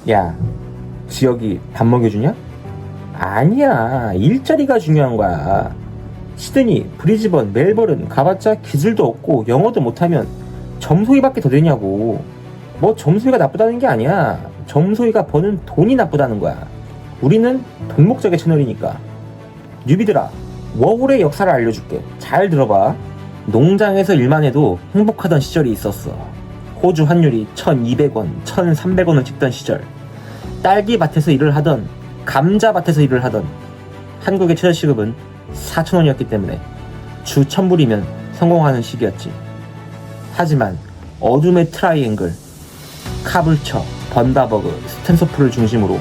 야, 지역이 밥 먹여주냐? 아니야, 일자리가 중요한 거야. 시드니, 브리즈번, 멜버른 가봤자 기술도 없고 영어도 못하면 점소이밖에 더 되냐고. 뭐 점소이가 나쁘다는 게 아니야. 점소이가 버는 돈이 나쁘다는 거야. 우리는 돈 목적의 채널이니까. 뉴비들아, 워홀의 역사를 알려줄게. 잘 들어봐. 농장에서 일만 해도 행복하던 시절이 있었어. 호주 환율이 1200원, 1300원을 찍던 시절. 딸기밭에서 일을 하던, 감자밭에서 일을 하던. 한국의 최저시급은 4,000원이었기 때문에 주 1000불이면 성공하는 시기였지. 하지만 어둠의 트라이앵글, 카불처, 번다버그, 스탠소프를 중심으로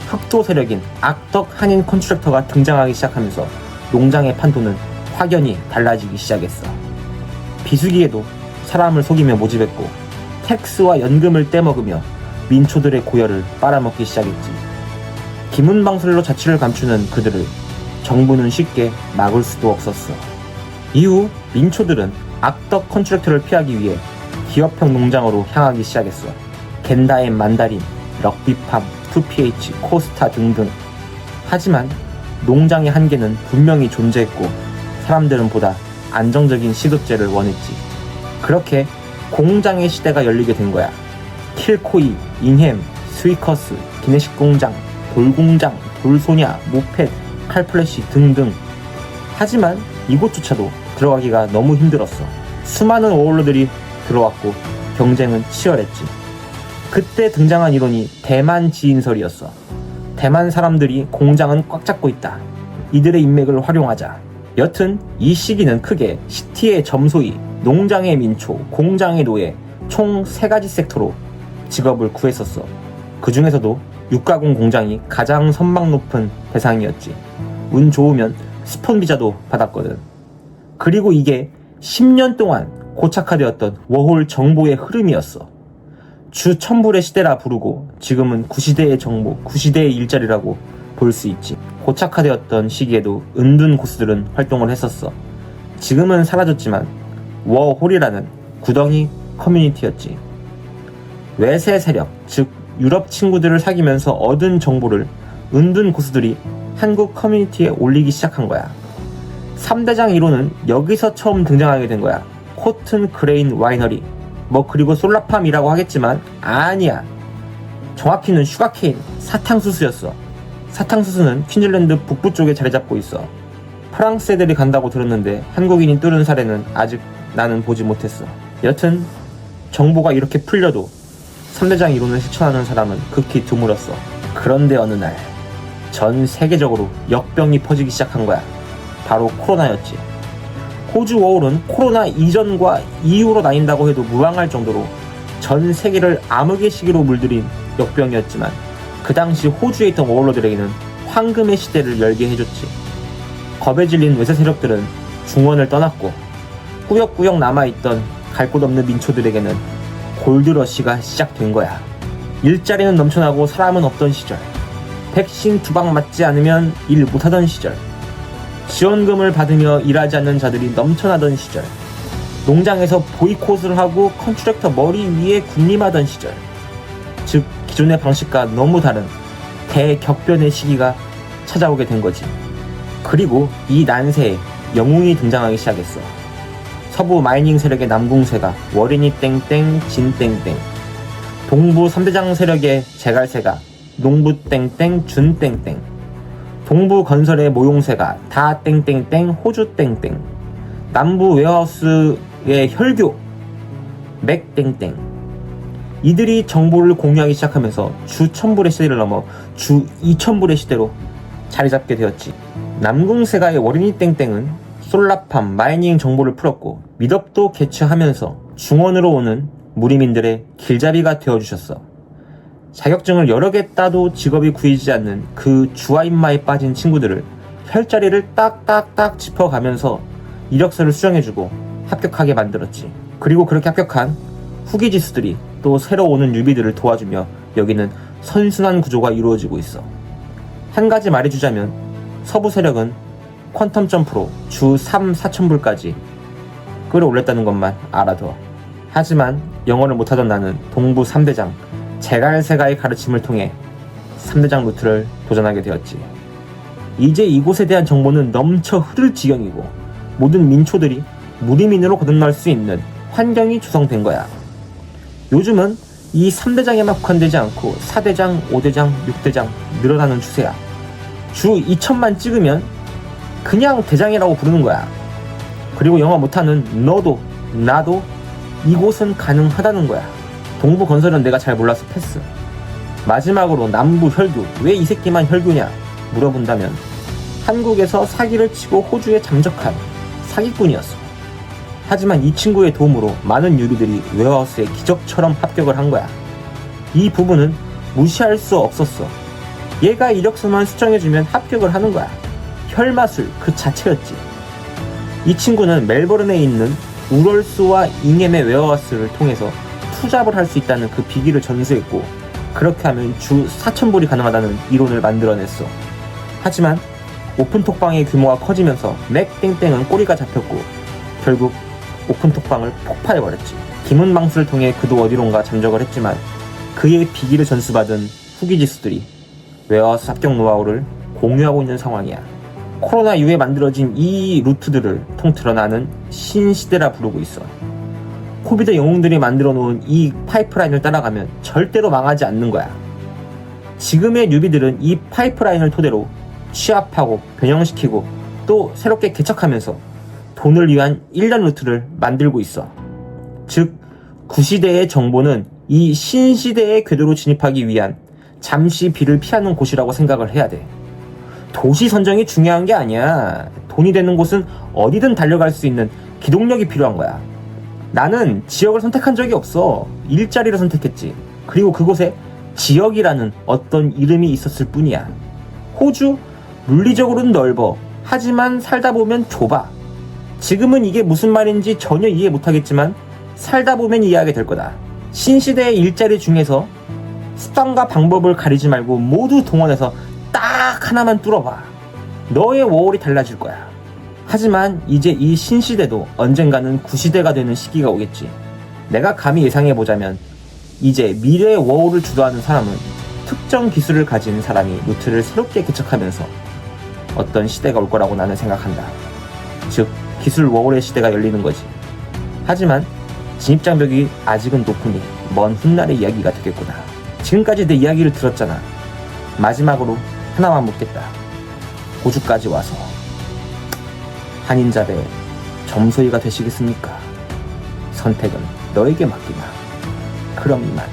흑도 세력인 악덕 한인 컨트랙터가 등장하기 시작하면서 농장의 판도는 확연히 달라지기 시작했어. 비수기에도 사람을 속이며 모집했고 텍스와 연금을 떼먹으며 민초들의 고열을 빨아먹기 시작했지. 기문방설로 자취를 감추는 그들을 정부는 쉽게 막을 수도 없었어. 이후 민초들은 악덕 컨트랙터를 피하기 위해 기업형 농장으로 향하기 시작했어. 겐다앤 만다린, 럭비팜, 2PH, 코스타 등등. 하지만 농장의 한계는 분명히 존재했고 사람들은 보다 안정적인 시급제를 원했지. 그렇게 공장의 시대가 열리게 된 거야. 킬코이, 인햄, 스위커스, 기내식 공장, 돌공장, 돌소냐, 모펫, 칼플래시 등등. 하지만 이곳조차도 들어가기가 너무 힘들었어. 수많은 워홀러들이 들어왔고 경쟁은 치열했지. 그때 등장한 이론이 대만 지인설이었어. 대만 사람들이 공장은 꽉 잡고 있다. 이들의 인맥을 활용하자. 여튼 이 시기는 크게 시티의 점소이, 농장의 민초, 공장의 노예 총 3가지 섹터로 직업을 구했었어. 그 중에서도 육가공 공장이 가장 선망 높은 대상이었지. 운 좋으면 스폰 비자도 받았거든. 그리고 이게 10년 동안 고착화되었던 워홀 정보의 흐름이었어. 주 1000불의 시대라 부르고 지금은 구시대의 정보, 구시대의 일자리라고 볼 수 있지. 고착화되었던 시기에도 은둔 고수들은 활동을 했었어. 지금은 사라졌지만 워홀이라는 구덩이 커뮤니티였지. 외세 세력, 즉 유럽 친구들을 사귀면서 얻은 정보를 은둔 고수들이 한국 커뮤니티에 올리기 시작한 거야. 3대장 이론은 여기서 처음 등장하게 된 거야. 코튼 그레인 와이너리, 그리고 솔라팜이라고 하겠지만 아니야. 정확히는 슈가케인, 사탕수수였어. 사탕수수는 퀸즐랜드 북부 쪽에 자리 잡고 있어. 프랑스 애들이 간다고 들었는데 한국인이 뚫은 사례는 아직 나는 보지 못했어. 여튼 정보가 이렇게 풀려도 3대장 이론을 실천하는 사람은 극히 드물었어. 그런데 어느 날 전 세계적으로 역병이 퍼지기 시작한 거야. 바로 코로나였지. 호주 워홀은 코로나 이전과 이후로 나뉜다고 해도 무방할 정도로 전 세계를 암흑의 시기로 물들인 역병이었지만 그 당시 호주에 있던 워홀러들에게는 황금의 시대를 열게 해줬지. 겁에 질린 외세 세력들은 중원을 떠났고 꾸역꾸역 남아있던 갈 곳 없는 민초들에게는 골드러시가 시작된 거야. 일자리는 넘쳐나고 사람은 없던 시절, 백신 2방 맞지 않으면 일 못하던 시절, 지원금을 받으며 일하지 않는 자들이 넘쳐나던 시절, 농장에서 보이콧을 하고 컨트랙터 머리 위에 군림하던 시절. 즉 기존의 방식과 너무 다른 대격변의 시기가 찾아오게 된 거지. 그리고 이 난세에 영웅이 등장하기 시작했어. 서부 마이닝 세력의 남궁세가 월인이 땡땡 진 땡땡, 동부 3대장 세력의 제갈세가 농부 땡땡 준 땡땡, 동부 건설의 모용세가 다 땡땡땡 호주 땡땡, 남부 웨어하우스의 혈교 맥 땡땡. 이들이 정보를 공유하기 시작하면서 주 1000불의 시대를 넘어 주 2000불의 시대로 자리 잡게 되었지. 남궁세가의 월인이 땡땡은 솔라팜, 마이닝 정보를 풀었고 미덕도 개최하면서 중원으로 오는 무리민들의 길잡이가 되어주셨어. 자격증을 여러 개 따도 직업이 구해지지 않는 그 주아인마에 빠진 친구들을 혈자리를 딱딱딱 짚어가면서 이력서를 수정해주고 합격하게 만들었지. 그리고 그렇게 합격한 후기 지수들이 또 새로 오는 뉴비들을 도와주며 여기는 선순환 구조가 이루어지고 있어. 한 가지 말해주자면 서부 세력은 퀀텀 점프로 주 3,4,000불까지 끌어올렸다는 것만 알아둬. 하지만 영어를 못하던 나는 동부 3대장 제갈세가의 가르침을 통해 3대장 루트를 도전하게 되었지. 이제 이곳에 대한 정보는 넘쳐 흐를 지경이고 모든 민초들이 무리민으로 거듭날 수 있는 환경이 조성된 거야. 요즘은 이 3대장에만 국한되지 않고 4대장, 5대장, 6대장 늘어나는 추세야. 주 2천만 찍으면 그냥 대장이라고 부르는 거야. 그리고 영어 못하는 너도 나도 이곳은 가능하다는 거야. 동부 건설은 내가 잘 몰라서 패스. 마지막으로 남부 혈교, 왜 이 새끼만 혈교냐 물어본다면 한국에서 사기를 치고 호주에 잠적한 사기꾼이었어. 하지만 이 친구의 도움으로 많은 유비들이 웨어하우스에 기적처럼 합격을 한 거야. 이 부분은 무시할 수 없었어. 얘가 이력서만 수정해주면 합격을 하는 거야. 혈마술 그 자체였지. 이 친구는 멜버른에 있는 우럴스와 잉엠의 웨어하우스를 통해서 투잡을 할 수 있다는 그 비기를 전수했고, 그렇게 하면 주 4,000불이 가능하다는 이론을 만들어냈어. 하지만 오픈톡방의 규모가 커지면서 맥땡땡은 꼬리가 잡혔고 결국 오픈톡방을 폭파해버렸지. 김은방수를 통해 그도 어디론가 잠적을 했지만 그의 비기를 전수받은 후기 지수들이 웨어하우스 합격 노하우를 공유하고 있는 상황이야. 코로나 이후에 만들어진 이 루트들을 통틀어 나는 신시대라 부르고 있어. 코비드 영웅들이 만들어 놓은 이 파이프라인을 따라가면 절대로 망하지 않는 거야. 지금의 뉴비들은 이 파이프라인을 토대로 취합하고 변형시키고 또 새롭게 개척하면서 돈을 위한 1년 루트를 만들고 있어. 즉, 구시대의 정보는 이 신시대의 궤도로 진입하기 위한 잠시 비를 피하는 곳이라고 생각을 해야 돼. 도시 선정이 중요한 게 아니야. 돈이 되는 곳은 어디든 달려갈 수 있는 기동력이 필요한 거야. 나는 지역을 선택한 적이 없어. 일자리를 선택했지. 그리고 그곳에 지역이라는 어떤 이름이 있었을 뿐이야. 호주? 물리적으로는 넓어. 하지만 살다 보면 좁아. 지금은 이게 무슨 말인지 전혀 이해 못하겠지만 살다 보면 이해하게 될 거다. 신시대의 일자리 중에서 습관과 방법을 가리지 말고 모두 동원해서 딱 하나만 뚫어봐. 너의 워홀이 달라질 거야. 하지만 이제 이 신시대도 언젠가는 구시대가 되는 시기가 오겠지. 내가 감히 예상해보자면 이제 미래의 워홀을 주도하는 사람은 특정 기술을 가진 사람이 루트를 새롭게 개척하면서 어떤 시대가 올 거라고 나는 생각한다. 즉, 기술 워홀의 시대가 열리는 거지. 하지만 진입장벽이 아직은 높으니 먼 훗날의 이야기가 되겠구나. 지금까지 내 이야기를 들었잖아. 마지막으로 하나만 묻겠다. 호주까지 와서 한인잡의 점소이가 되시겠습니까? 선택은 너에게 맡기마. 그럼 이만.